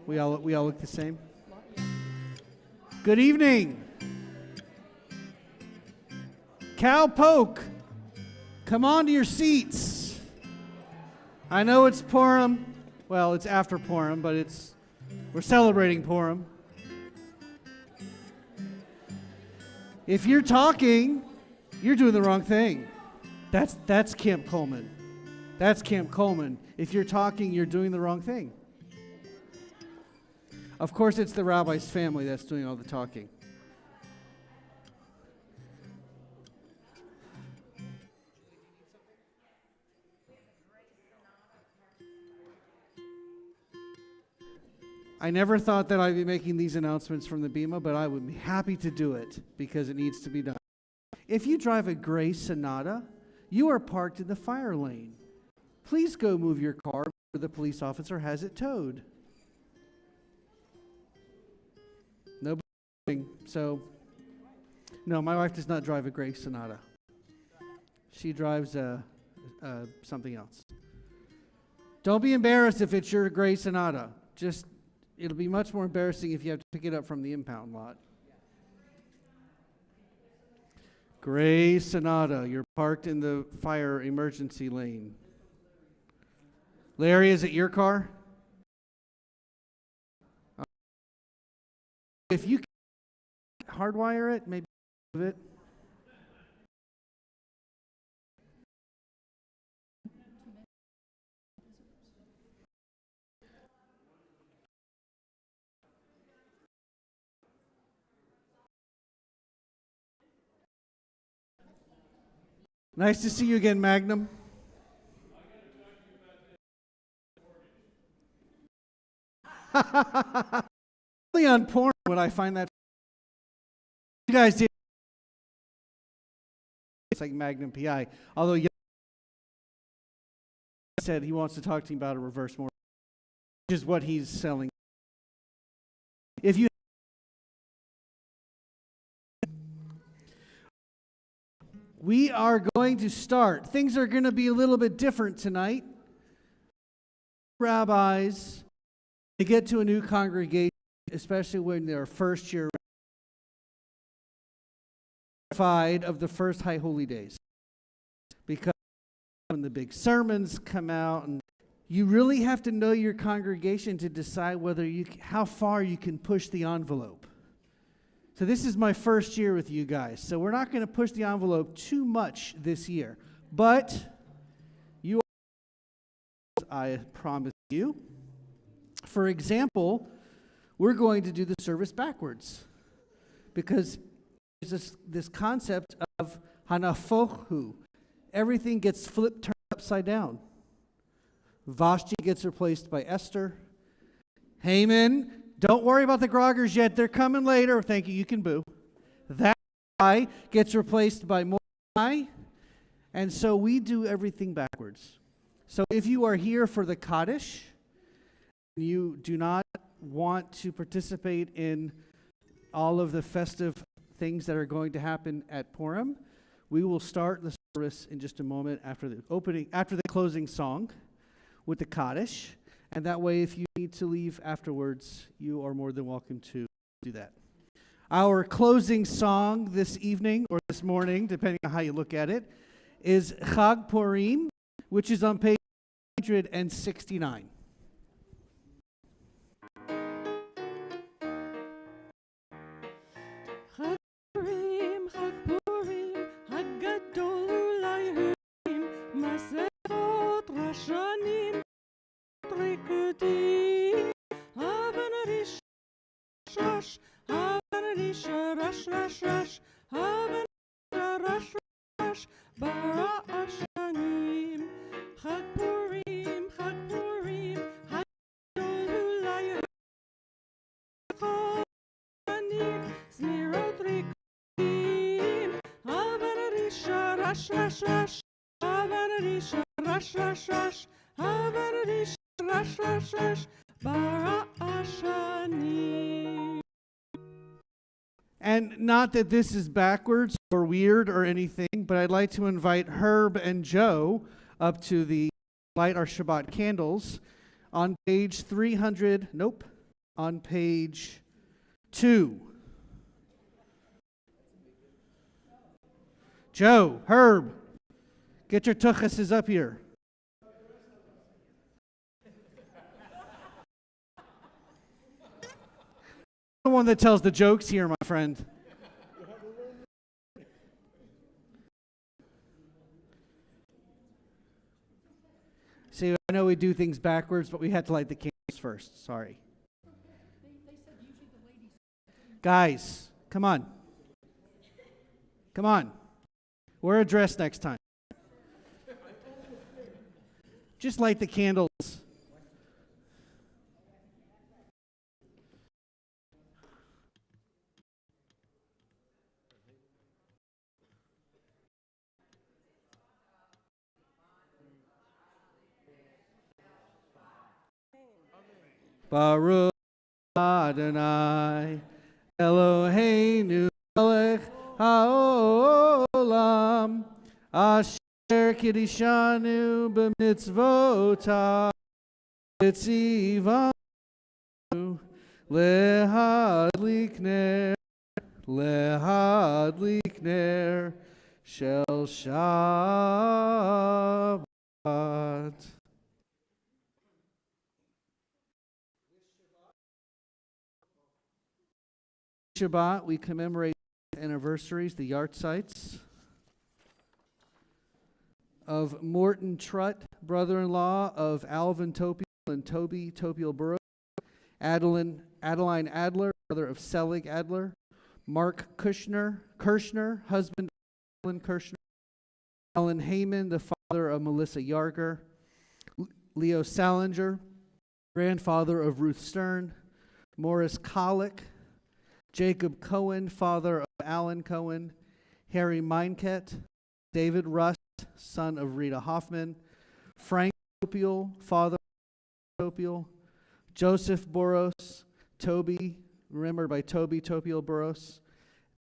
We all look the same? Good evening. Cowpoke, come on to your seats. I know it's Purim. Well, it's after Purim, but we're celebrating Purim. If you're talking, you're doing the wrong thing. That's Camp Coleman. That's Camp Coleman. If you're talking, you're doing the wrong thing. Of course, it's the rabbi's family that's doing all the talking. I never thought that I'd be making these announcements from the Bima, but I would be happy to do it because it needs to be done. If you drive a gray Sonata, you are parked in the fire lane. Please go move your car before the police officer has it towed. So, no, my wife does not drive a gray Sonata. She drives something else. Don't be embarrassed if it's your gray Sonata. It'll be much more embarrassing if you have to pick it up from the impound lot. Gray Sonata, you're parked in the fire emergency lane. Larry, is it your car? If you can hardwire it, maybe move it. Nice to see you again, Magnum. Only on porn would I find that. You guys did. It's like Magnum PI. Although he said he wants to talk to you about a reverse mortgage, which is what he's selling. If you We are going to start. Things are going to be a little bit different tonight. Rabbis, they get to a new congregation, especially when they're first year of the first High Holy Days. Because when the big sermons come out, and you really have to know your congregation to decide how far you can push the envelope. So this is my first year with you guys. So we're not going to push the envelope too much this year. But you are, I promise you. For example, we're going to do the service backwards. Because there's this concept of hanafochu. Everything gets turned upside down. Vashti gets replaced by Esther. Haman, don't worry about the groggers yet. They're coming later. Thank you. You can boo. That guy gets replaced by Mordecai. And so we do everything backwards. So if you are here for the Kaddish, you do not want to participate in all of the festive things that are going to happen at Purim, we will start the service in just a moment after the closing song with the Kaddish. And that way, if you need to leave afterwards, you are more than welcome to do that. Our closing song this evening, or this morning, depending on how you look at it, is Chag Purim, which is on page 169. And not that this is backwards or weird or anything, but I'd like to invite Herb and Joe up to light our Shabbat candles On page 300, nope, on page 2. Joe, Herb, get your tuchuses up here. The one that tells the jokes here, my friend. See, I know we do things backwards, but we had to light the candles first. Sorry. Guys, come on. Come on. Wear a dress next time. Just light the candles. Baruch Adonai Eloheinu melech haolam asher kiddushanu b'mitzvotav v'tzivanu lehadlik ner shel Shabbat. Shabbat, we commemorate anniversaries, the yahrzeits of Morton Trutt, brother-in-law of Alvin Topiel and Toby Topiel Burrows, Adeline Adler, brother of Selig Adler, Mark Kirshner, husband of Alan Kirshner, Alan Heyman, the father of Melissa Yarger, Leo Salinger, grandfather of Ruth Stern, Morris Colick, Jacob Cohen, father of Alan Cohen, Harry Meinket, David Rust, son of Rita Hoffman, Frank Topiel, father of Topiel, Joseph Boros, Toby, remembered by Toby Topiel Boros,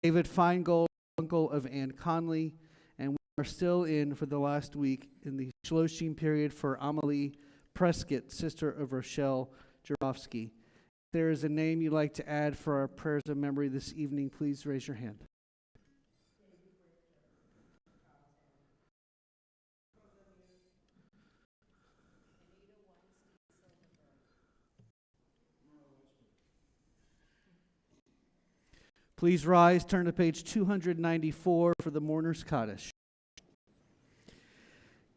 David Feingold, uncle of Ann Conley, and we are still in, for the last week, in the Shloshim period for Amalie Prescott, sister of Rochelle Jarofsky. If there is a name you'd like to add for our prayers of memory this evening, please raise your hand. Please rise, turn to page 294 for the Mourner's Kaddish.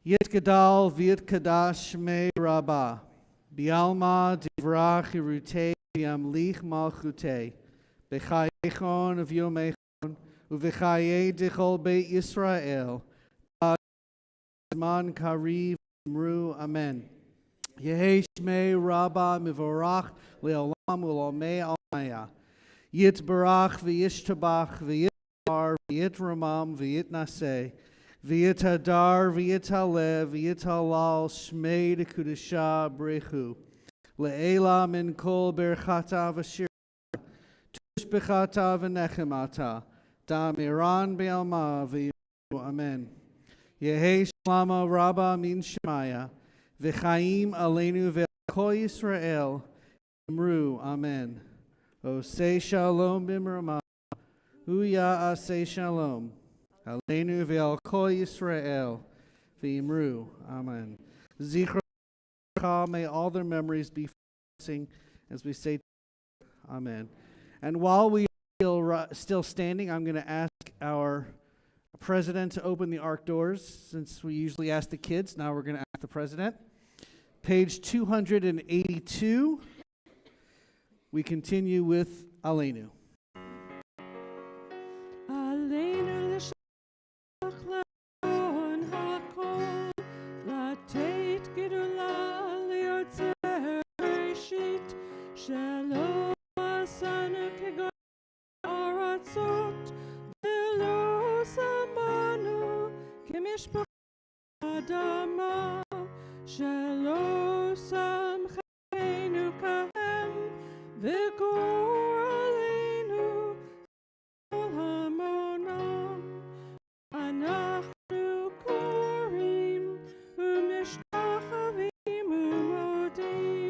Yit Gadal V'yit Kadash Me Rabbah Bialma Divrach Hirutei Biamlich Malchutei Bechayechon of Yomechon Uvechaye Dichol Beit Yisrael Man Kariv Imru Amen. Yehesh Me Rabbah Mivorach Leolam Ulomei Almaya Yit Barach V'yishtabach V'yitar V'yitramam V'yitnaseh V'yit Hadar V'yit Halev V'yit Halal Shmei Dekudesha Brechu Le'ela Min Kol Berchata V'shir Tush Bechata V'nechemata Da'miran Be'alma V'yimu Amen. Yehesh Lama Rabba Min Shemaya V'chaim Aleinu V'chol Yisrael Imru Amen. Osei Shalom Bimrama Uya Asei Shalom Aleinu Ve'al Kol Yisrael V'imru Amen. Zichra, may all their memories be blessing as we say Amen. And while we are still standing, I'm going to ask our president to open the ark doors. Since we usually ask the kids, now we're going to ask the president. Page 282. We continue with Aleinu. Aleinu l'shalach le'on hakol lateit gedula liotzer reshit shelo asanu kegon aratzot velo samanu kemishpach adama shelo samcheinu kahem V'gor aleinu kol hamonam anachnu korim u'mishtachavim u'modim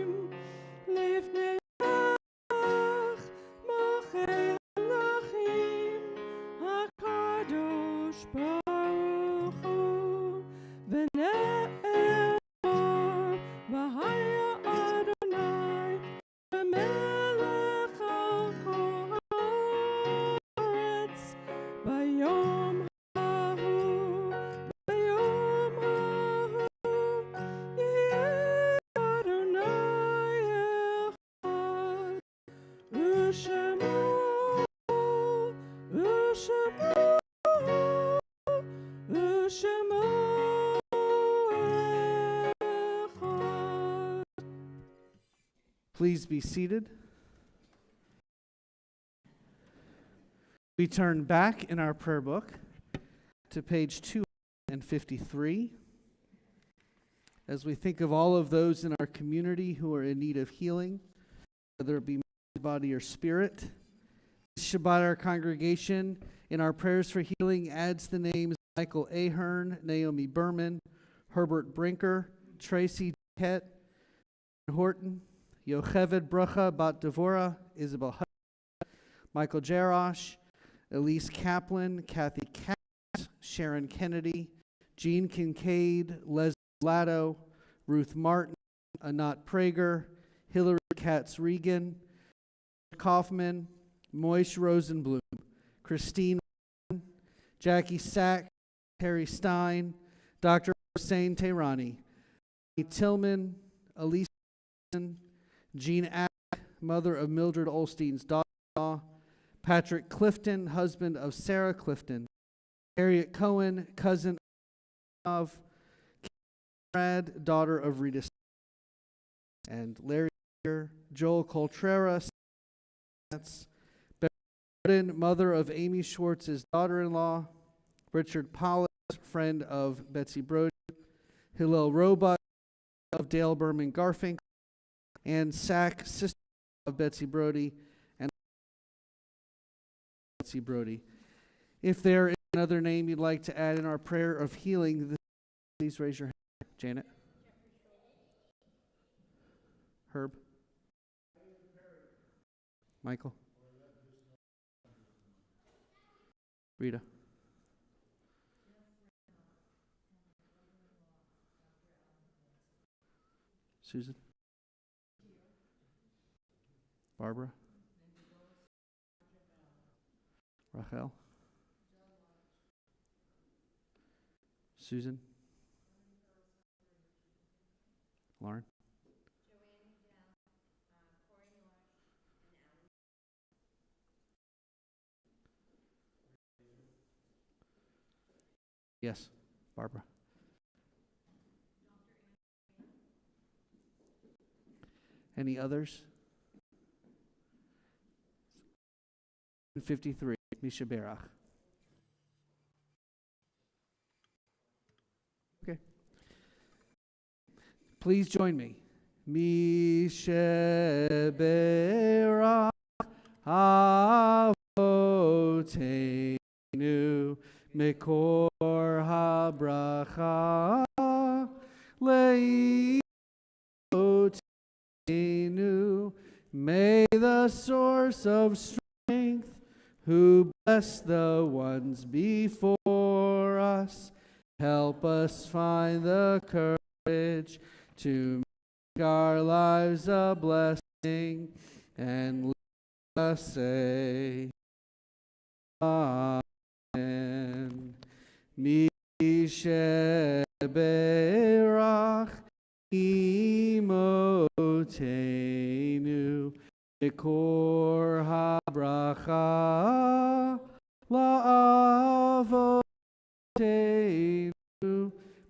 Please be seated. We turn back in our prayer book to page 253 as we think of all of those in our community who are in need of healing, whether it be mind, body, or spirit. This Shabbat, our congregation, in our prayers for healing, adds the names Michael Ahern, Naomi Berman, Herbert Brinker, Tracy Kett, Horton, Yocheved Brucha Bat Devora, Isabel Hutt, Michael Jarosh, Elise Kaplan, Kathy Katz, Sharon Kennedy, Jean Kincaid, Leslie Lado, Ruth Martin, Anat Prager, Hillary Katz Regan, Kaufman, Moish Rosenblum, Christine, Jackie Sack, Terry Stein, Dr. Hossein Tehrani, Tillman, Elise, Jean Ack, mother of Mildred Olstein's daughter, Patrick Clifton, husband of Sarah Clifton, Harriet Cohen, cousin of Brad, daughter of Rita, and Larry, Joel Coltrera, Beth, mother of Amy Schwartz's daughter-in-law, Richard Pollis, friend of Betsy Brody, Hillel Roebuck of Dale Berman Garfinkel, and Sack, sister of Betsy Brody, and Betsy Brody. If there is another name you'd like to add in our prayer of healing, please raise your hand. Janet? Herb? Michael? Rita? Susan? Barbara? Rachel? Susan? Lauren? Yes, Barbara. Any others? 53, Misha Berach. Okay. Please join me. Misha Berach Avotenu Mekor HaBracha Leitotenu. May the source of strength, who bless the ones before us, help us find the courage to make our lives a blessing, and let us say, Amen. Mishe Berach Imotenu Mikor HaBracha La'avotenu.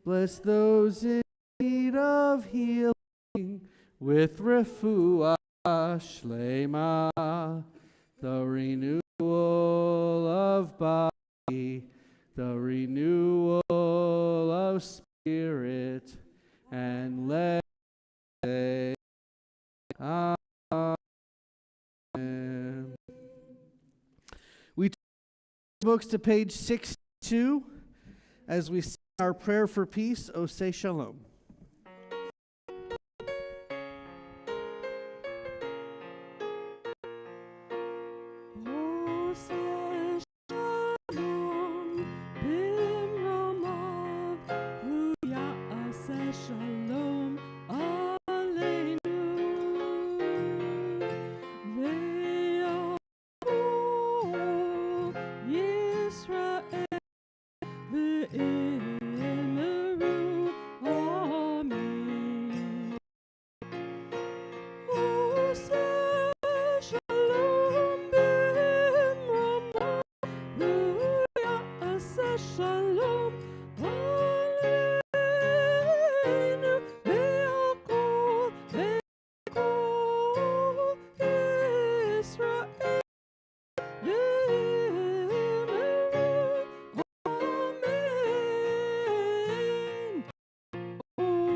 Bless those in need of healing with refuah shlema, the renewal of body, the renewal of spirit, and let us say Amen. We turn books to page 62 as we sing our prayer for peace, O say Shalom. Israel, the Emeru,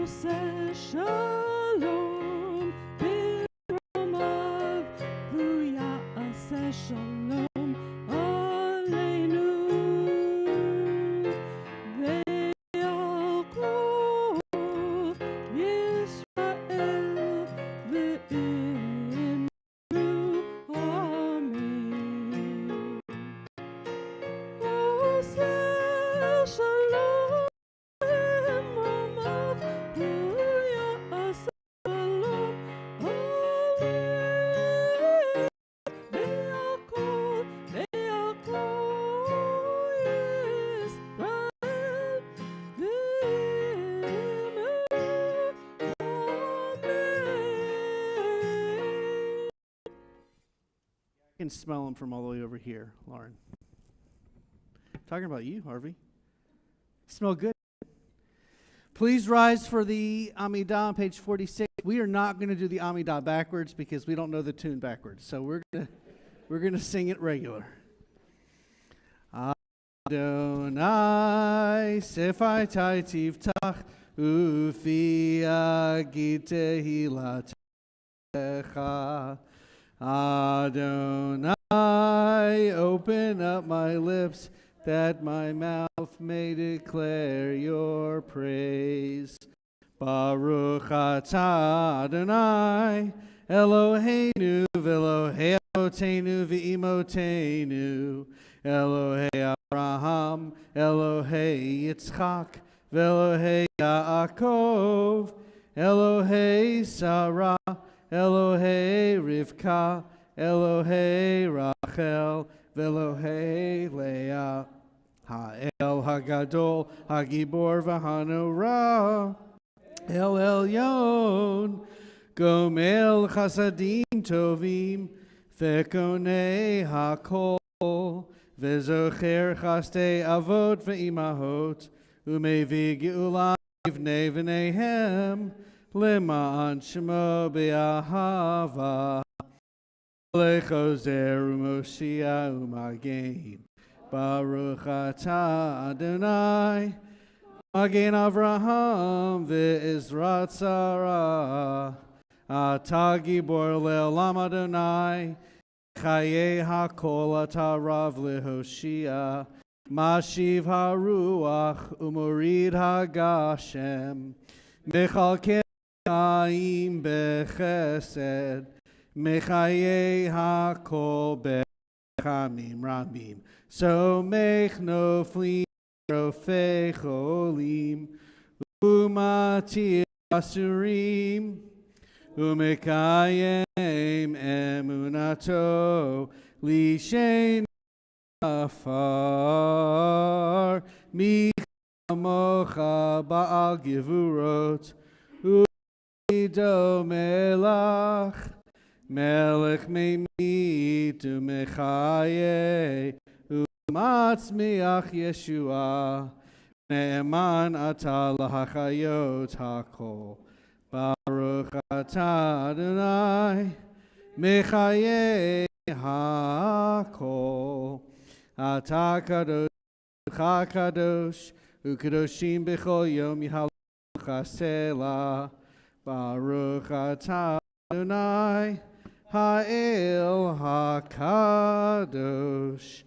עושה שלום ברמיו, הוא יעשה שלום עלינו ועל כל ישראל ואמרו אמן. עושה שלום ברמיו, הוא יעשה שלום עלינו ועל כל ישראל I can smell them from all the way over here, Lauren. Talking about you, Harvey. Smell good. Please rise for the Amidah on page 46. We are not going to do the Amidah backwards because we don't know the tune backwards. So we're gonna sing it regular. Adonai sefai tivtach ufi agid tehilatecha. Adonai, open up my lips that my mouth may declare your praise. Baruch atah Adonai, Eloheinu v'Elohei avotenu v'imotenu, Elohei Abraham, Elohei Yitzchak, v'Elohei Yaakov, Elohei Sarah, Elohei Rivka, Elohei Rachel, v'Elohei Leah, Ha'el Hagadol, Hagibor v'Hanorah, El Elyon, Gomel Chasadim Tovim, Fekonei HaKol, V'Zocher Chaste Avot v'Imahot, Umevi Geula Ivnei v'Nehem, Lema'an Shemo Be'ahava, Lechozer U'Moshia U'Magen, Baruch atah Adonai, Magen Avraham ve'Ezrat Sarah, Atah Gibor le'olam Adonai, Chaye HaKol atah Rav leHoshia, Mashiv HaRuach u'Morid HaGashem, Mechalkei Chaim bechesed, Mechaye HaKol bechamim ramim, Somech noflim rofei cholim, Umatir asurim, Umekayem emunato, Lishen afar, Michamocha Baal Gevurot, Umido Melach, Melech Meimit Umechaye, Umatzmiach Yeshua, Ne'eman atah lahachayot hakol, Baruch atah Adonai, Mechaye hakol, Atah kadosh, kadosh, Ukadoshim b'chol yom yihalach selah, Baruch atah Adonai, Ha'el HaKadosh.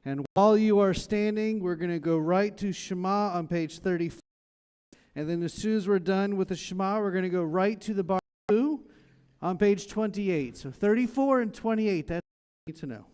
And while you are standing, we're going to go right to Shema on page 34. And then as soon as we're done with the Shema, we're going to go right to the Baruch on page 28. So 34 and 28, that's what you need to know.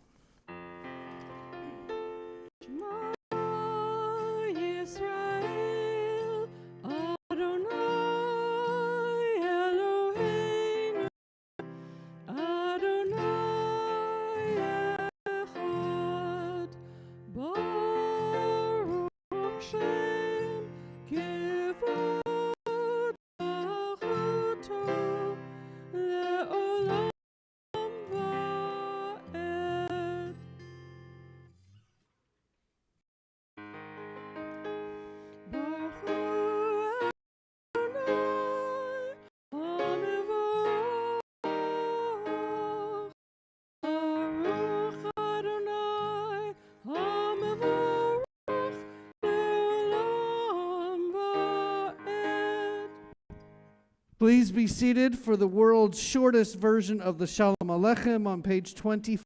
Please be seated for the world's shortest version of the Shalom Aleichem on page 24.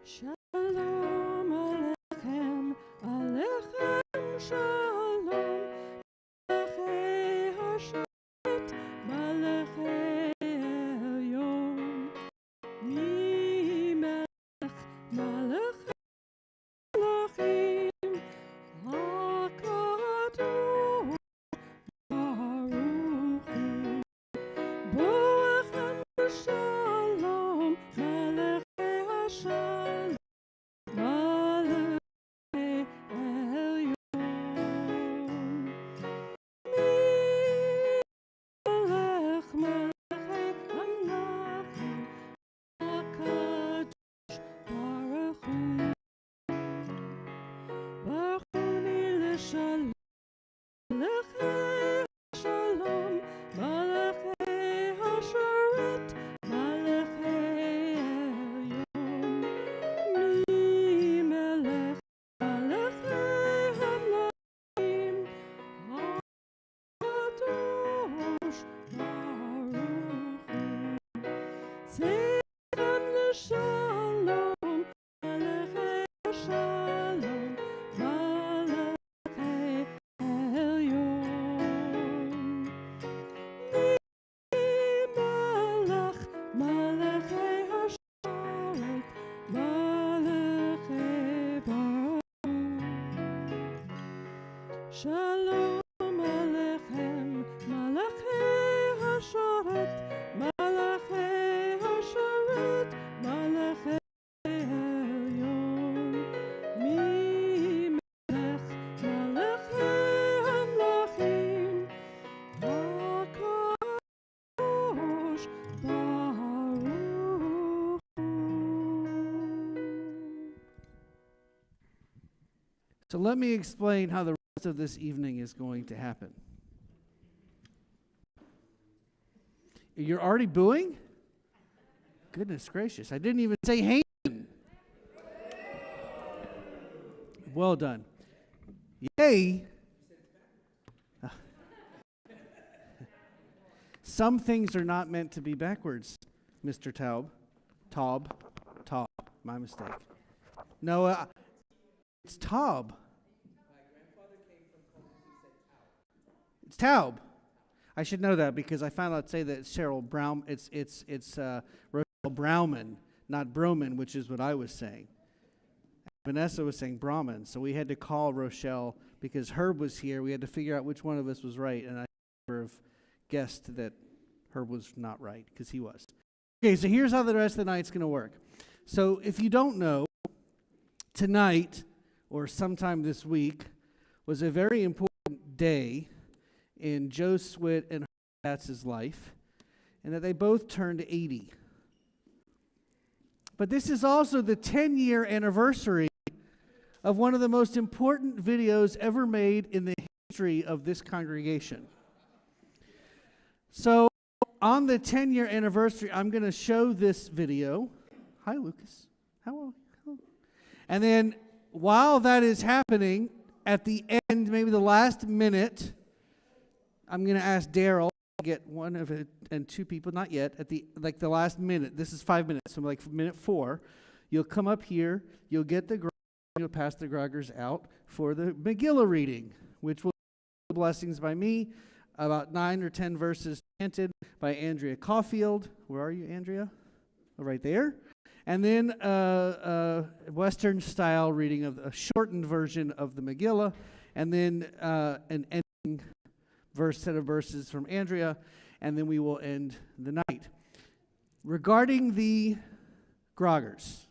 Shalom Aleichem, Aleichem Shalom, Malachei Hashet, Malachei Elyon, Mi Melech, Malachei Malachim, HaKadosh Baruch Hu, Boachem Shalom, Malachei Hashalom, Malachei Elyon, Melech Malachei Hamlachim, HaKadosh Baruch Hu, Bachuni L'Shalom, Malachei Shalom, Malachei Hasharet, Malachei Elyon, Mi Melech, Malachei Hamlachim, HaKadosh Baruch Hu, Tzedem L'Shalom, Malachei Shalom, Malachei Elyon, Melech, Malachei Hasharet, Malachei Baruch Hu. Shalom Aleichem, Malachei Hasharet, Malachei Hasharet, Malachei Elyon, Mi Melech, Malachei Hamlachim, HaKadosh Baruch Hu. So let me explain how the rest of this evening is going to happen. You're already booing? Goodness gracious. I didn't even say Haman. Well done. Yay. Some things are not meant to be backwards, Mr. Taub. Taub. My mistake. No, it's Taub. It's Taub. I should know that because I found out say that it's Cheryl Brown. It's Rochelle Brauman, not Broman, which is what I was saying. Vanessa was saying Brahman, so we had to call Rochelle because Herb was here. We had to figure out which one of us was right, and I never have guessed that Herb was not right because he was. Okay, so here's how the rest of the night's going to work. So if you don't know, tonight or sometime this week was a very important day in Joe Swit and Herb life, and that they both turned 80. But this is also the 10-year anniversary of one of the most important videos ever made in the history of this congregation. So on the 10-year anniversary, I'm going to show this video. Hi, Lucas. How are you? And then while that is happening, at the end, maybe the last minute, I'm going to ask Daryl to get one of it and two people, not yet, at the last minute. This is 5 minutes, so like minute 4. You'll come up here, you'll get the you'll pass the groggers out for the Megillah reading, which will be blessings by me, about 9 or 10 verses chanted by Andrea Caulfield. Where are you, Andrea? Oh, right there. And then a Western-style reading of a shortened version of the Megillah, and then an ending set of verses from Andrea, and then we will end the night. Regarding the groggers,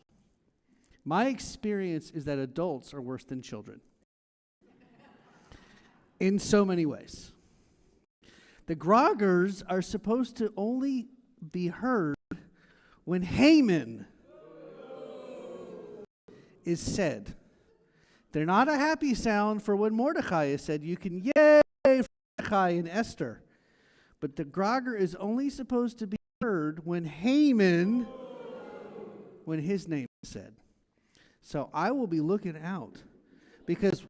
my experience is that adults are worse than children in so many ways. The groggers are supposed to only be heard when Haman is said. They're not a happy sound for when Mordecai is said. You can yay for Mordecai and Esther. But the grogger is only supposed to be heard when Haman, when his name is said. So I will be looking out, because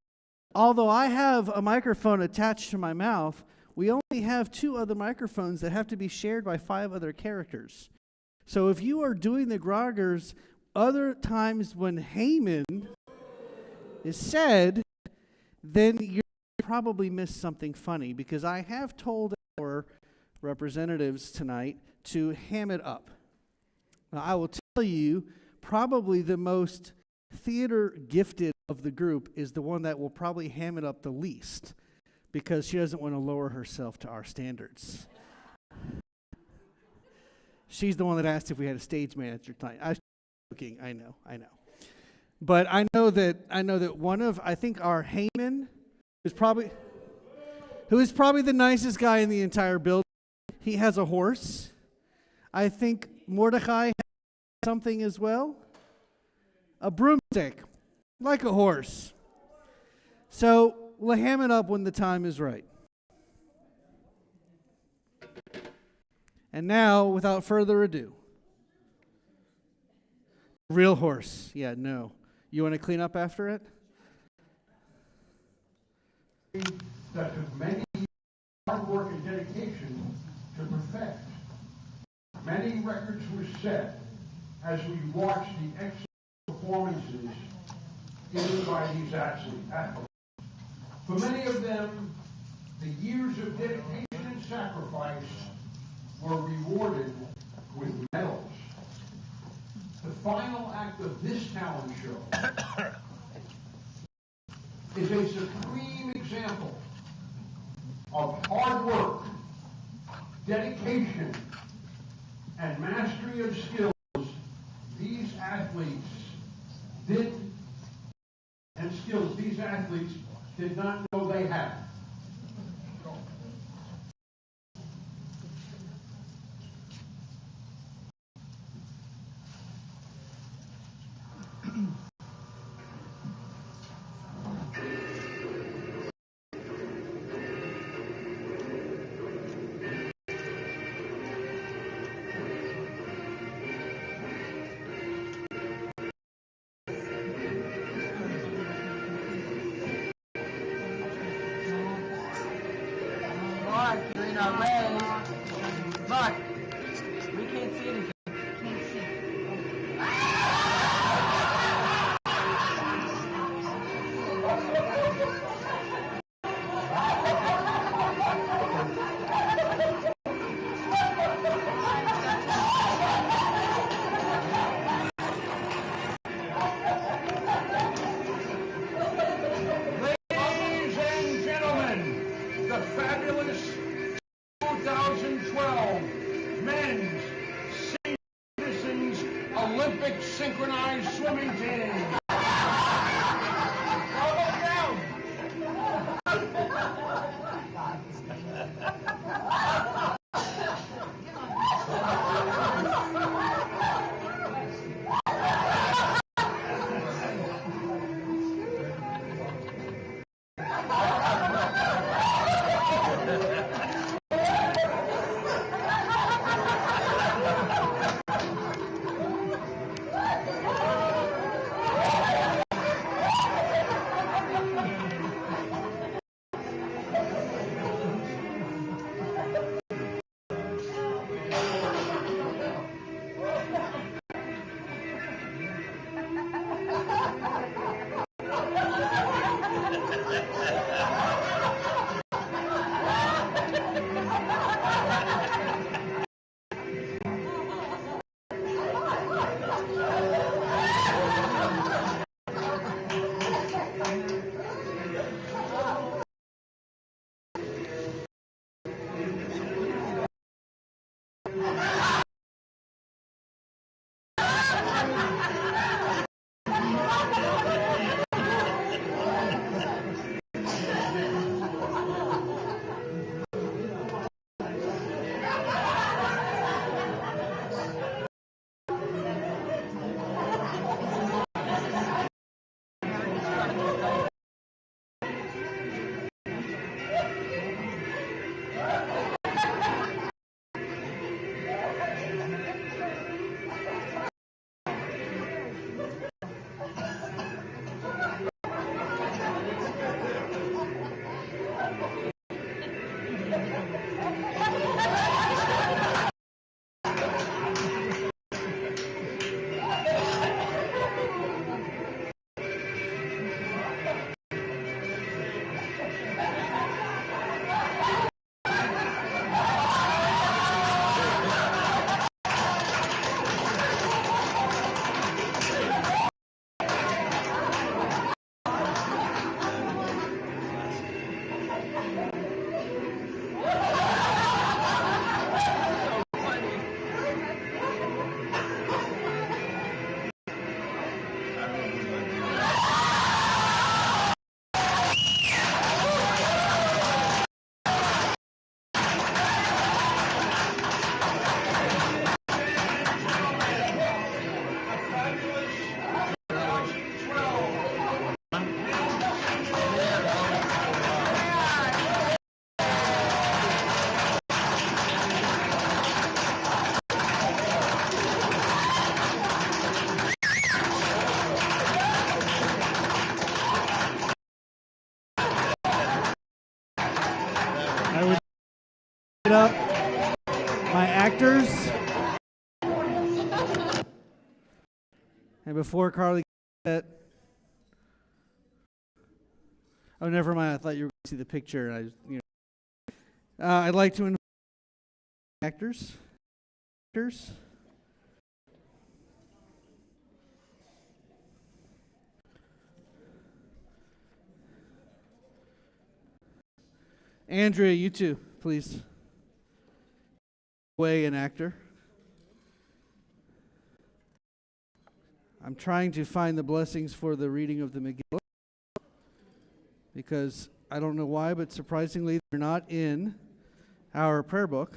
although I have a microphone attached to my mouth, we only have 2 other microphones that have to be shared by 5 other characters. So if you are doing the groggers other times when Haman is said, then you probably missed something funny, because I have told our representatives tonight to ham it up. Now, I will tell you, probably the most theater gifted of the group is the one that will probably ham it up the least, because she doesn't want to lower herself to our standards. She's the one that asked if we had a stage manager tonight. I was joking. I know. But I know that one of, I think our Haman, who is probably the nicest guy in the entire building, he has a horse. I think Mordecai has something as well. A broomstick, like a horse. So we'll ham it up when the time is right. And now, without further ado, real horse. Yeah, no. You want to clean up after it? That took many hard work and dedication to perfect. Many records were set as we watched the excellent performances given by these athletes. For many of them, the years of dedication and sacrifice were rewarded with medals. The final act of this talent show is a supreme example of hard work, dedication, and mastery of skills these athletes did not know they had. Doing our way. Look, we can't see anything. Can't see. Ladies and gentlemen, the fabulous 2012 Men's Senior Citizens Olympic Synchronized Swimming Team. I would get up my actors. And before Carly that, oh, never mind. I thought you were going to see the picture. I'd like to invite actors. Andrea, you too, please. Way an actor. I'm trying to find the blessings for the reading of the Megillah because I don't know why, but surprisingly, they're not in our prayer book.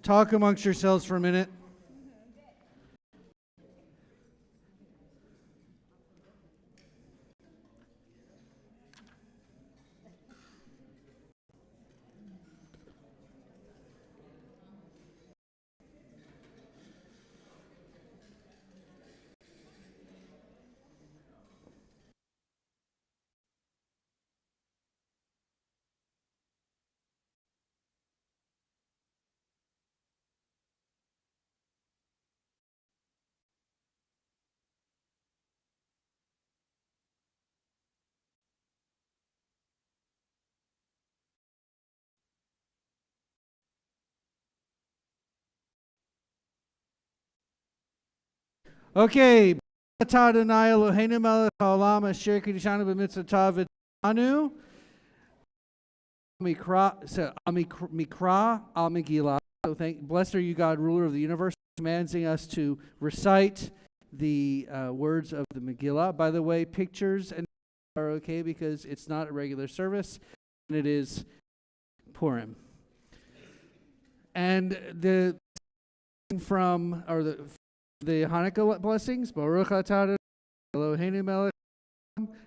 Talk amongst yourselves for a minute. Okay. Adonai Eloheinu melech haolam asher kiddushanu b'mitzvotav v'tzanu mikra al Megillah. So blessed are you, God, ruler of the universe, commanding us to recite the words of the Megillah. By the way, pictures and are okay because it's not a regular service, and it is Purim. And the Hanukkah blessings, Baruch atah Eloheinu melech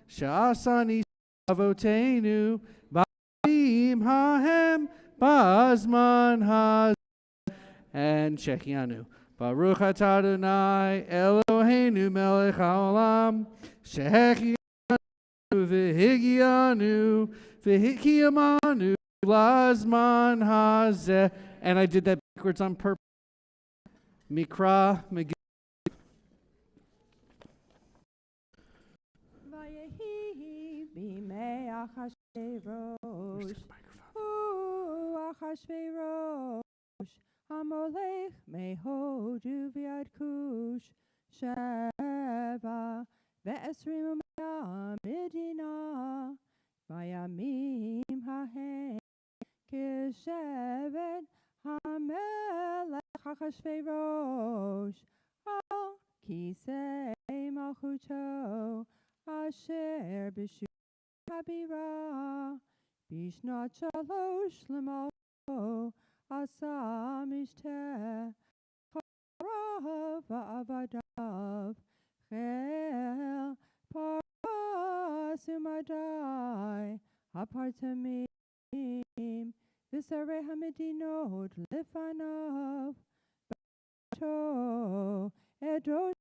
sha'asani avoteinu ba'im hahem ba'zman haz and Shechianu. Baruch atah Adonai Eloheinu melech haolam shechianu v'higianu v'hikiyamanu lazman hazeh. And I did that backwards on purpose. Mikra Megillah. Vayehi bimei Achashverosh, Achashverosh, Hamolech mehodu v'yad kush, Sheva ve'esrim u'mea medina, Vayamim hahem kishevet hamelech Achashverosh, al kisei malchuto, asher b'shu habira, bishnat shalosh l'malcho, asa mishteh, charav va'avadav, chel paras umadai, apartamim, v'sarei hamedinot lefanov, to edot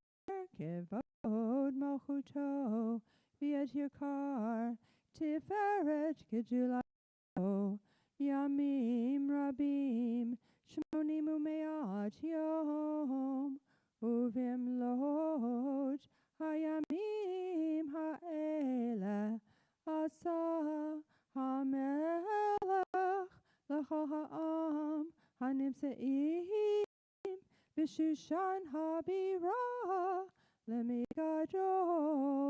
kevod malchuto, v'yet yakar tiferet gejulato, yamim rabim shmonim u'me'at yom, uvimlot hayamim ha'ele asa hamelech l'chol ha'am hanimse'im B'Shushan habira lemigado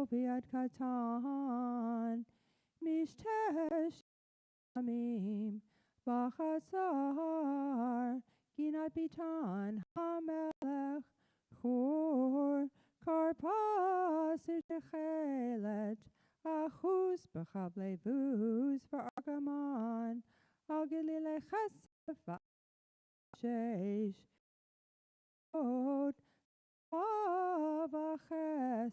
v'yad katan mishtesh amim b'chasar ginat bitan hamelech chur karpas u'techelet achus b'chavle vuz v'argaman al gelile chesef v'ashesh Avaches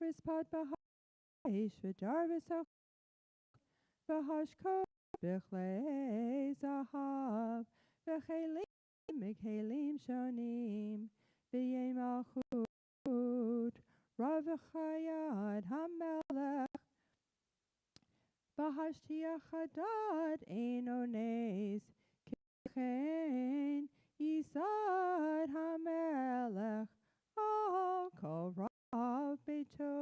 rispat b'haish v'darvis V'hashkot b'chlei zahav, v'chelim m'kelim shonim, v'yei malchut, rav v'chayad hamelech, v'hashtiach hadad enones, kechen yisad hamelech, al kol rav beito,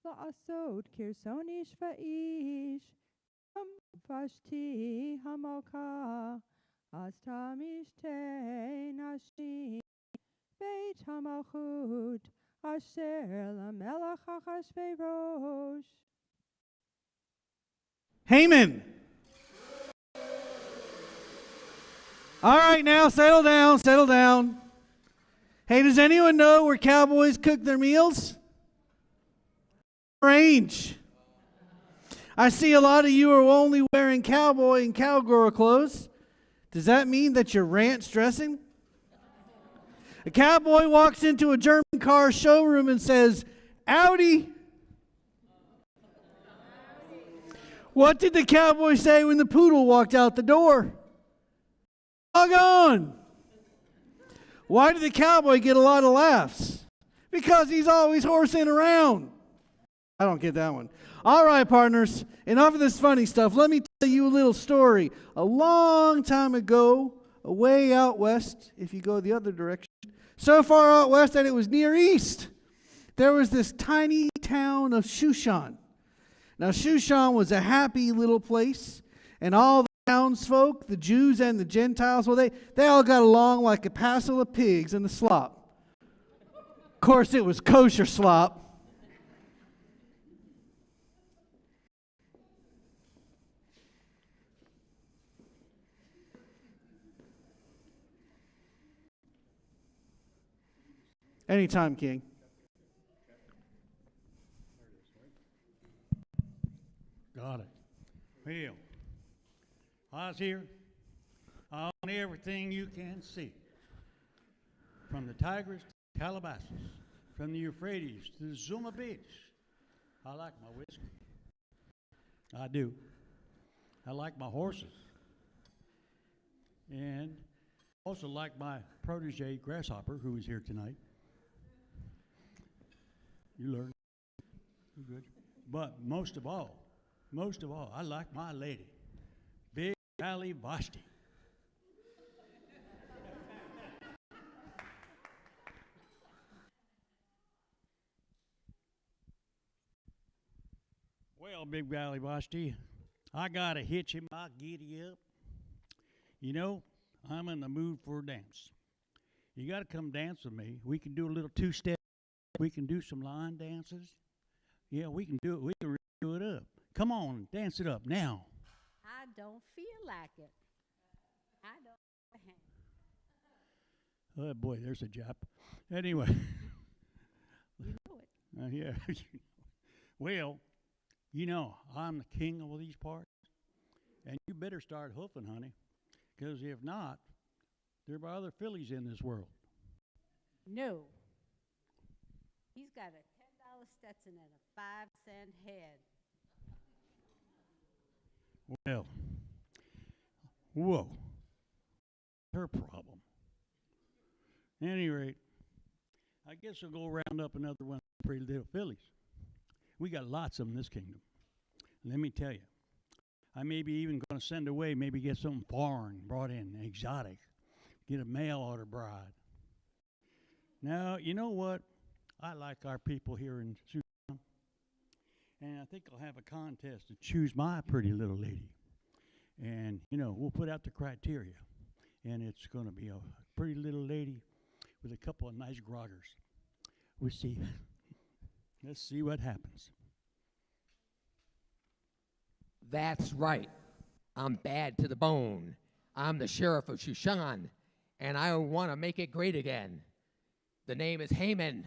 la'asod kirsonish va'ish, Vashti Hamoka Astamishte Nashim Beit Hamalchut Asher Lamelech Achashverosh. Haman. All right, now settle down, settle down. Hey, does anyone know where cowboys cook their meals? Range. I see a lot of you are only wearing cowboy and cowgirl clothes. Does that mean that you're ranch dressing? A cowboy walks into a German car showroom and says, "Audi." What did the cowboy say when the poodle walked out the door? Doggone. Why did the cowboy get a lot of laughs? Because he's always horsing around. I don't get that one. All right, partners, enough of this funny stuff. Let me tell you a little story. A long time ago, way out west, if you go the other direction, so far out west that it was Near East, there was this tiny town of Shushan. Now, Shushan was a happy little place, and all the townsfolk, the Jews and the Gentiles, well, they all got along like a passel of pigs in the slop. Of course, it was kosher slop. Anytime, King. Got it. Well, I was here on everything you can see. From the Tigris to Calabasas, from the Euphrates to the Zuma Beach. I like my whiskey. I do. I like my horses. And also like my protege, Grasshopper, who is here tonight. You learn. You're good. But most of all, I like my lady, Big Valley Vashti. Well, Big Valley Vashti, I got a hitch in my giddy up. You know, I'm in the mood for a dance. You got to come dance with me. We can do a little two-step. We can do some line dances. Yeah, we can do it. We can really do it up. Come on, dance it up now. I don't feel like it. I don't. Oh, boy, there's a Jap. Anyway. You know it. Yeah. Well, you know, I'm the king of all these parts. And you better start hoofing, honey. Because if not, there are other fillies in this world. No. He's got a $10 Stetson and a 5-cent head. Well, whoa. Her problem. At any rate, I guess we'll go round up another one of the pretty little fillies. We got lots of them in this kingdom. Let me tell you, I may be even going to send away, maybe get something foreign brought in, exotic, get a mail order bride. Now, you know what? I like our people here in Sudan, and I think I'll have a contest to choose my pretty little lady. And, you know, we'll put out the criteria, and it's going to be a pretty little lady with a couple of nice groggers. We'll see. Let's see what happens. That's right. I'm bad to the bone. I'm the sheriff of Shushan, and I want to make it great again. The name is Haman.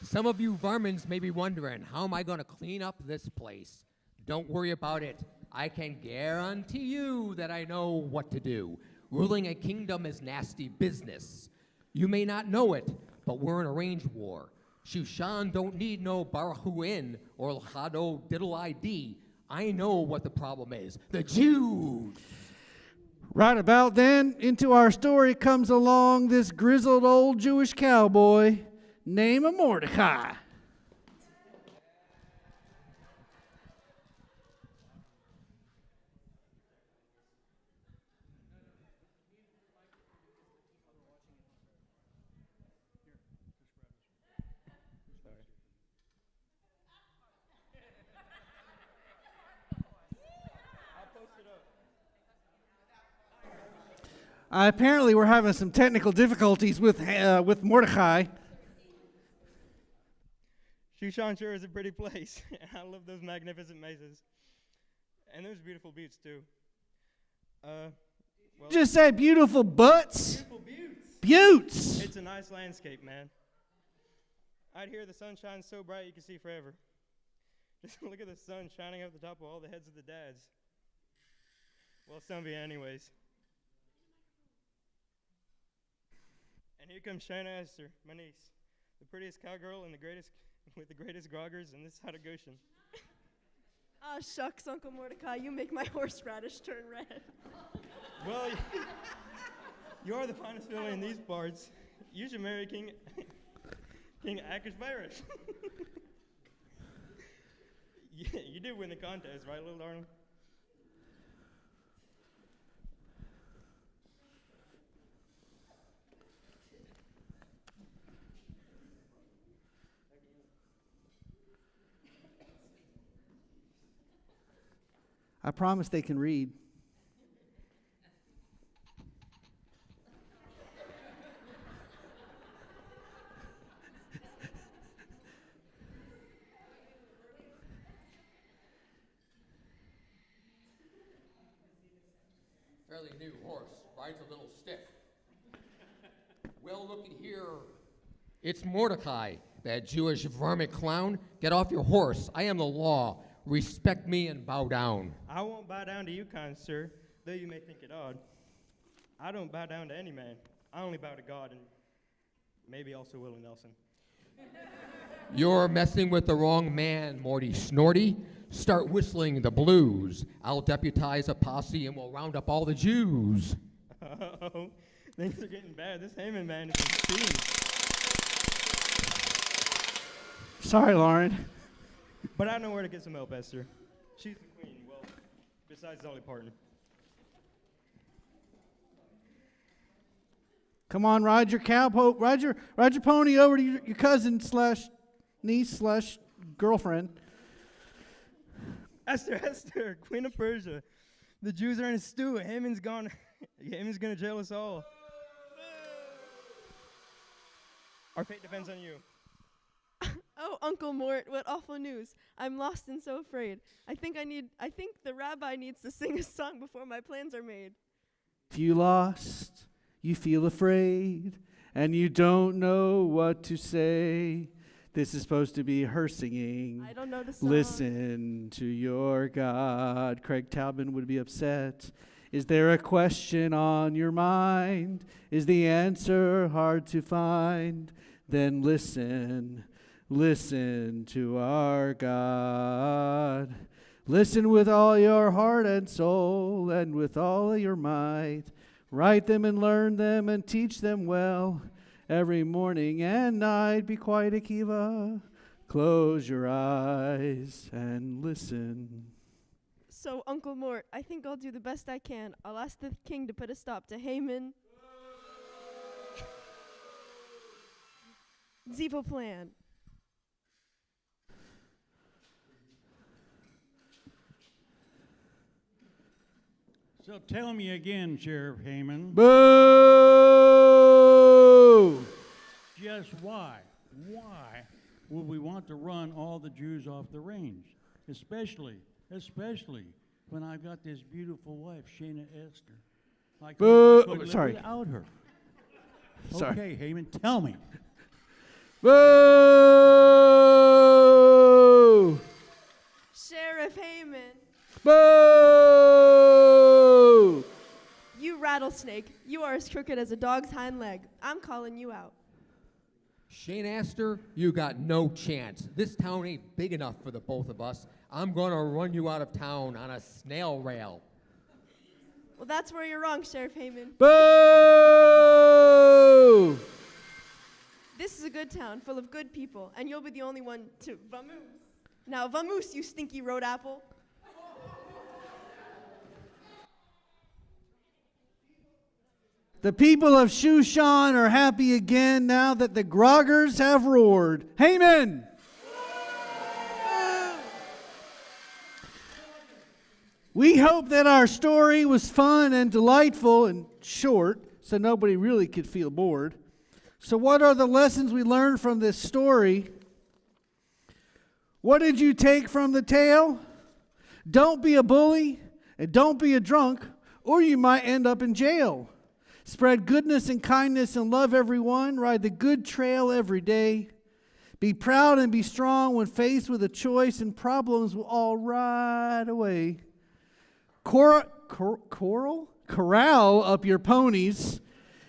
Some of you varmints may be wondering, how am I going to clean up this place? Don't worry about it. I can guarantee you that I know what to do. Ruling a kingdom is nasty business. You may not know it, but we're in a range war. Shushan don't need no Baruchuin or Lachado Diddle ID. I know what the problem is. The Jews. Right about then, into our story comes along this grizzled old Jewish cowboy named Mordecai. Apparently, we're having some technical difficulties with Mordecai. Shushan sure is a pretty place. I love those magnificent mesas. And those beautiful buttes, too. Well, Just said beautiful butts. beautiful buttes. Buttes. It's a nice landscape, man. Out here, the sun shines so bright you can see forever. Just look at the sun shining up the top of all the heads of the dads. Well, some of you anyways. And here comes Shana Esther, my niece, the prettiest cowgirl and the greatest with the greatest groggers in this side of Goshen. Ah, shucks, Uncle Mordecai, you make my horseradish turn red. Well, you are the finest fella in these parts. You should marry King Akashvarish. Yeah, you did win the contest, right, little darling? I promise they can read. Fairly new horse, rides a little stiff. Well, looky here. It's Mordecai, that Jewish varmint clown. Get off your horse. I am the law. Respect me and bow down. I won't bow down to you, kind sir, though you may think it odd. I don't bow down to any man. I only bow to God and maybe also Willie Nelson. You're messing with the wrong man, Morty Snorty. Start whistling the blues. I'll deputize a posse and we'll round up all the Jews. Oh, things are getting bad. This Haman man is insane. Sorry, Lauren. But I know where to get some help, Esther. She's the queen, well, besides Dolly Parton. Come on, ride your ride your pony over to your cousin slash niece slash girlfriend. Esther, Queen of Persia. The Jews are in a stew. Haman's gone. Haman's gonna jail us all. Our fate depends on you. Oh, Uncle Mort, what awful news. I'm lost and so afraid. I think the rabbi needs to sing a song before my plans are made. If you lost, you feel afraid, and you don't know what to say. This is supposed to be her singing. I don't know the song. Listen to your God. Craig Taubman would be upset. Is there a question on your mind? Is the answer hard to find? Then listen to our God. Listen with all your heart and soul and with all your might. Write them and learn them and teach them well. Every morning and night, be quiet, Akiva. Close your eyes and listen. So, Uncle Mort, I think I'll do the best I can. I'll ask the king to put a stop to Haman. Zivo plan. So tell me again, Sheriff Haman, Boo! just why would we want to run all the Jews off the range? Especially when I've got this beautiful wife, Shana Esther. I Boo! couldn't live Sorry. without her. Sorry. Okay, Haman, tell me. Boo! Sheriff Haman. Boo! You rattlesnake. You are as crooked as a dog's hind leg. I'm calling you out. Shane Astor, you got no chance. This town ain't big enough for the both of us. I'm gonna run you out of town on a snail rail. Well, that's where you're wrong, Sheriff Heyman. Boo! This is a good town full of good people, and you'll be the only one to vamoose. Now, vamoose, you stinky road apple. The people of Shushan are happy again now that the groggers have roared. Haman! We hope that our story was fun and delightful and short, so nobody really could feel bored. So what are the lessons we learned from this story? What did you take from the tale? Don't be a bully and don't be a drunk, or you might end up in jail. Spread goodness and kindness and love everyone. Ride the good trail every day. Be proud and be strong when faced with a choice, and problems will all ride away. Corral up your ponies.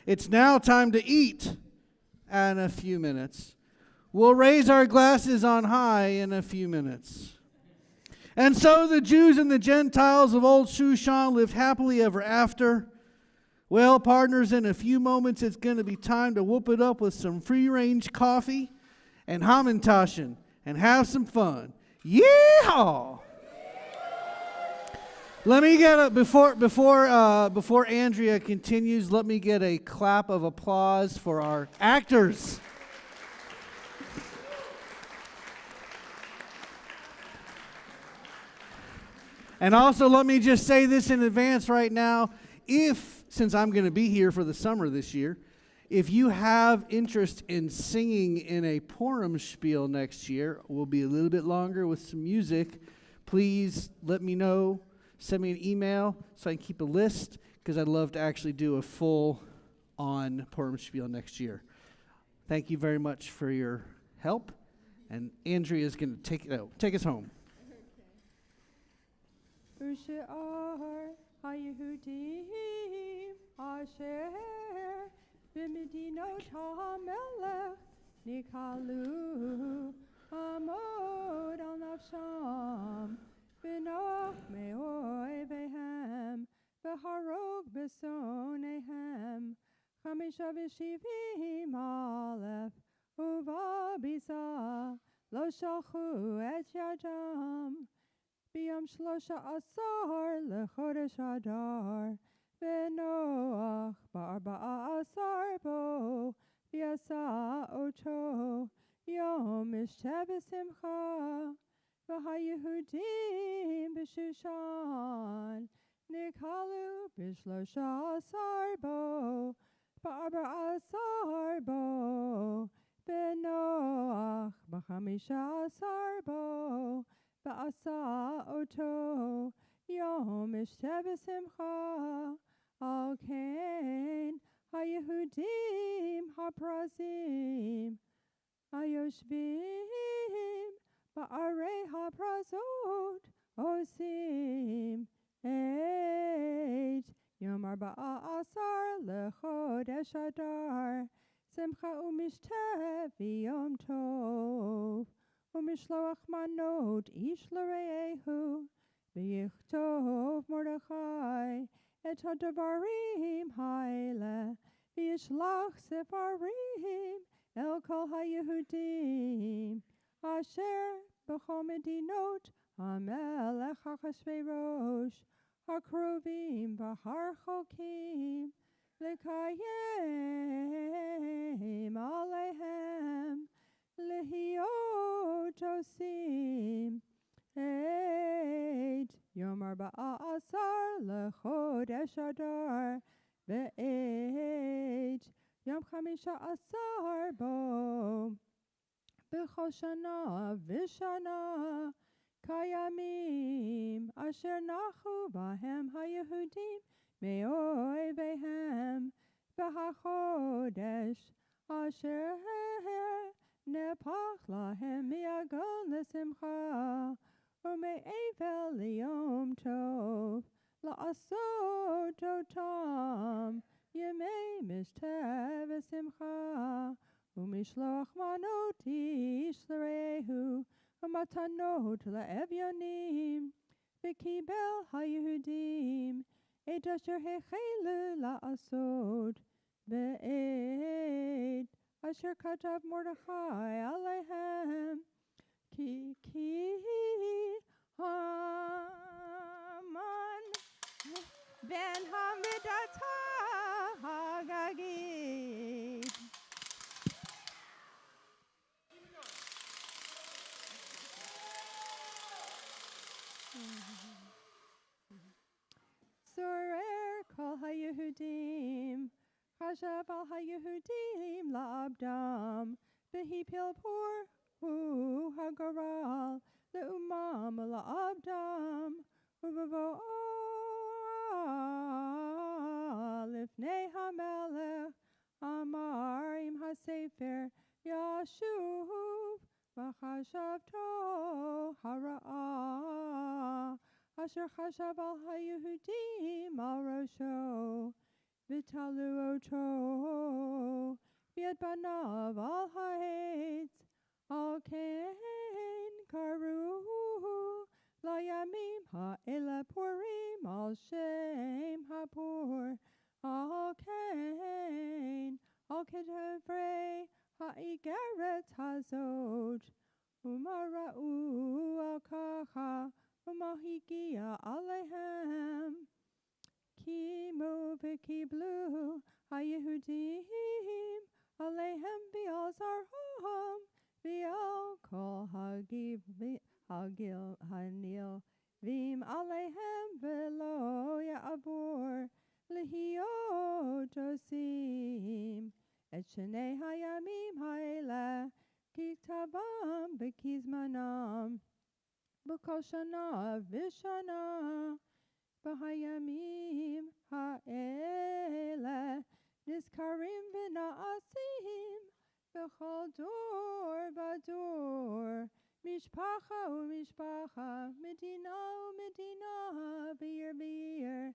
It's now time to eat in a few minutes. We'll raise our glasses on high in a few minutes. And so the Jews and the Gentiles of old Shushan lived happily ever after. Well, partners, in a few moments it's going to be time to whoop it up with some free-range coffee and Hamantaschen and have some fun. Yeehaw! Let me get a before Andrea continues. Let me get a clap of applause for our actors. And also, let me just say this in advance right now. Since I'm going to be here for the summer this year, if you have interest in singing in a Purim spiel next year, we'll be a little bit longer with some music. Please let me know. Send me an email so I can keep a list, because I'd love to actually do a full-on Purim spiel next year. Thank you very much for your help, and Andrea is going to take us home. Benoch me'oivehem, v'harog besonehem, chamisha v'shivim aleph, uva bisa, lo shalchu et yadam, b'yom shlosha asar lechodesh adar, v'noach ba'arba'a asar bo, v'yasa oto, yom ishteh v'simcha, V'hayehudim b'Shushan nikalu b'shlosha asar bo ba'arba'a asar bo b'noach b'chamisha asar bo ba'asa oto yom ishteh b'simcha al kain hayehudim haprazim hayoshvim Ba'arei ha'prazot osim et yom arba'a asar lechodesh adar simcha umishteh v'yom tov umishloach manot ish l're'ehu v'yichtov Mordechai et ha'davarim ha'ele v'yishlach sefarim el kol ha'yehudim Asher b'chol medinot hamelech ha'chashverosh ha'krovim v'harchokim l'kayem aleihem lehiot osim et yom arba'a asar lechodesh adar ve'et yom chamisha asar bo B'chol shana v'shana kayamim asher nachu bahem hayehudim me'oivehem v'hachodesh asher nepach lahem mi'agon l'simcha u'me'evel liyom tov la'asot otam yemei mishteh v'simcha Umishloach manot ish l'rehu, umatanot le'evyonim, v'kibel haYehudim, et asher hechelu la'asod, be'ed asher katav Mordechai alehem, ki Haman ben Hamidata Hagagid. Sorer kol haYehudim, chashav al haYehudim la'abdam, v'hipil por hu hagaral le'umam la'abdam, u'vavo lifnei hamelech, amar im hasefer yashuv, v'chashavto hara'ah, asher chashav al haYehudim al rosho, v'talu oto, v'yed banav al ha'etz, al ken karu, layamim ha'ela purim, al shem ha'pur, al kedevrei ha'igeret hazot, umara'u al kacha, umahigia alehem, kimu v'kiblu haYehudim, alehem v'al zarham, v'al kol hagil hanil, v'im alehem v'lo ya'avor, lehiot osim, et shenei hayamim ha'ela, kiktavam v'kizmanam, b'kol shana v'shana, b'hayamim ha'ela, nizkarim v'na'asim, b'chol dor v'dor, mishpacha u'mishpacha, medina u'medina, v'yer v'yer,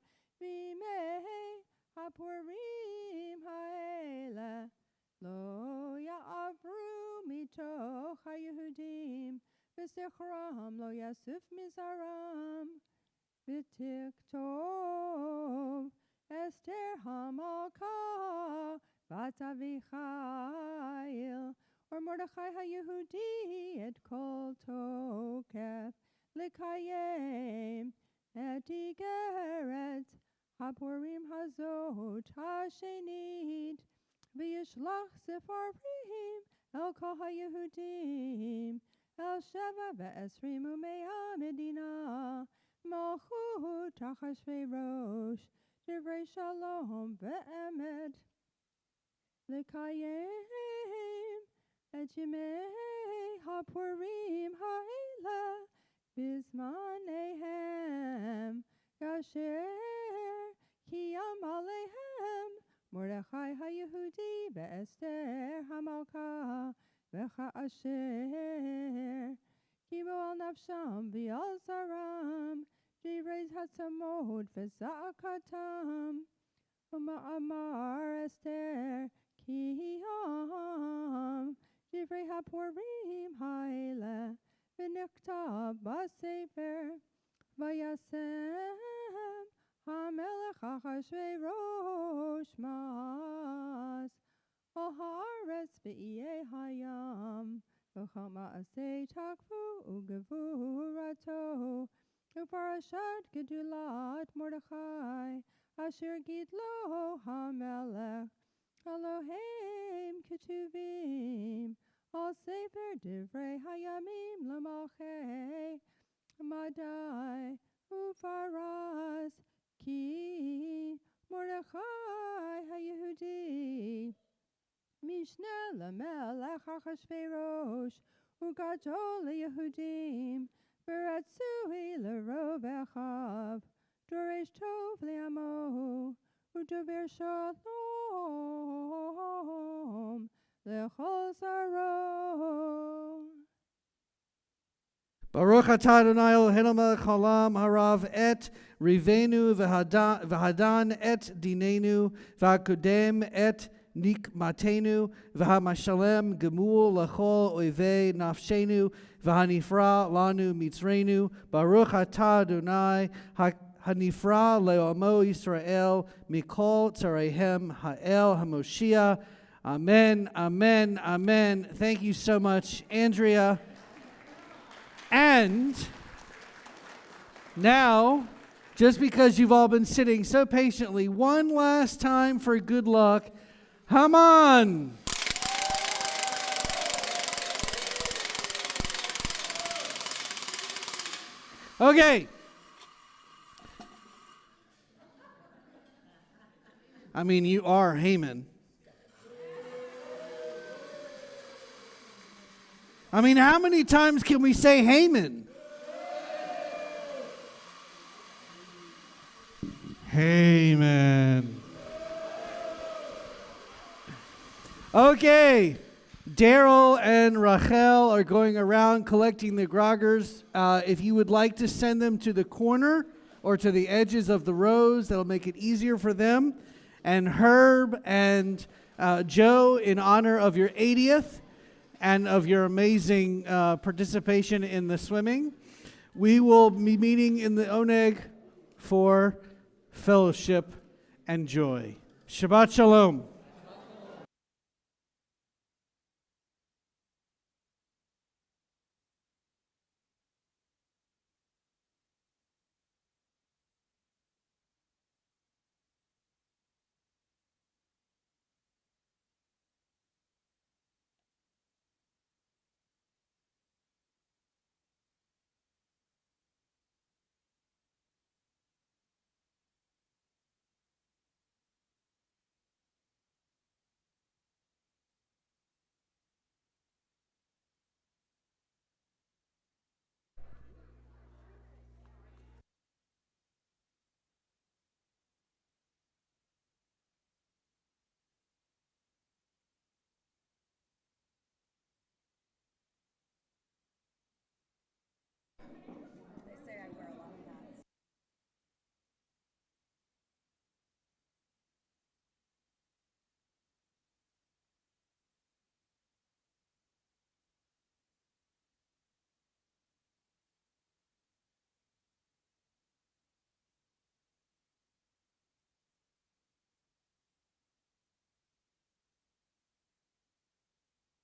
v'imei ha'purim ha'ela, lo ya'avru mitoch haYehudim, v'zichram lo yasuf mizaram, v'tiktov Esther hamalka bat Avichail, or Mordechai haYehudi et kol tokef, likayem et igeret hapurim hazot hashenit, v'yishlach sefarim el kol haYehudim, el sheva ve'esrim u'mea medina, malchut achashverosh, divrei shalom ve'emet, lekayem et yemei hapurim ha'ela, bizmanehem, gasher kiyam alehem, Mordechai haYehudi ve'Esther hamalka, vecha asher, kimu al nafsham v'al zaram, divrei hatzamot v'za'akatam, uma'amar Esther kiyam, divrei hapurim ha'ela, v'niktav b'sefer, v'yasem hamelech achashverosh mas, al haaretz v'iyeh hayam, v'chol ma'asei takvu u'gevurato, u'parashat gedulat Mordechai, asher gidlo hamelech, Eloheim ketuvim, al sefer divrei hayamim l'malchei, madai u'faras, ki Mordechai haYehudi, Mishneh lemelech Achashverosh, u'gadol leYehudim, v'ratzui l'rov echav, doresh tov le'amo, u'dover shalom lechol zaro. Baruch atah Adonai Eloheinu melech haolam harav et rivenu v'hadan et dinenu v'hakodem et nikmatenu, v'hamashalem gemul lachol oivei nafshenu, v'hanifra lanu mitzrenu, baruch atah Adonai, hanifra le'omo Yisrael, mikol tzarehem ha'el haMoshiach. Amen, amen, amen. Thank you so much, Andrea. And now, just because you've all been sitting so patiently, one last time for good luck, Haman. Okay. I mean, you are Haman. I mean, how many times can we say Haman? Haman. Okay. Daryl and Rachel are going around collecting the groggers. If you would like to send them to the corner or to the edges of the rows, that'll make it easier for them. And Herb and Joe, in honor of your 80th and of your amazing participation in the swimming, we will be meeting in the Oneg for fellowship and joy. Shabbat Shalom.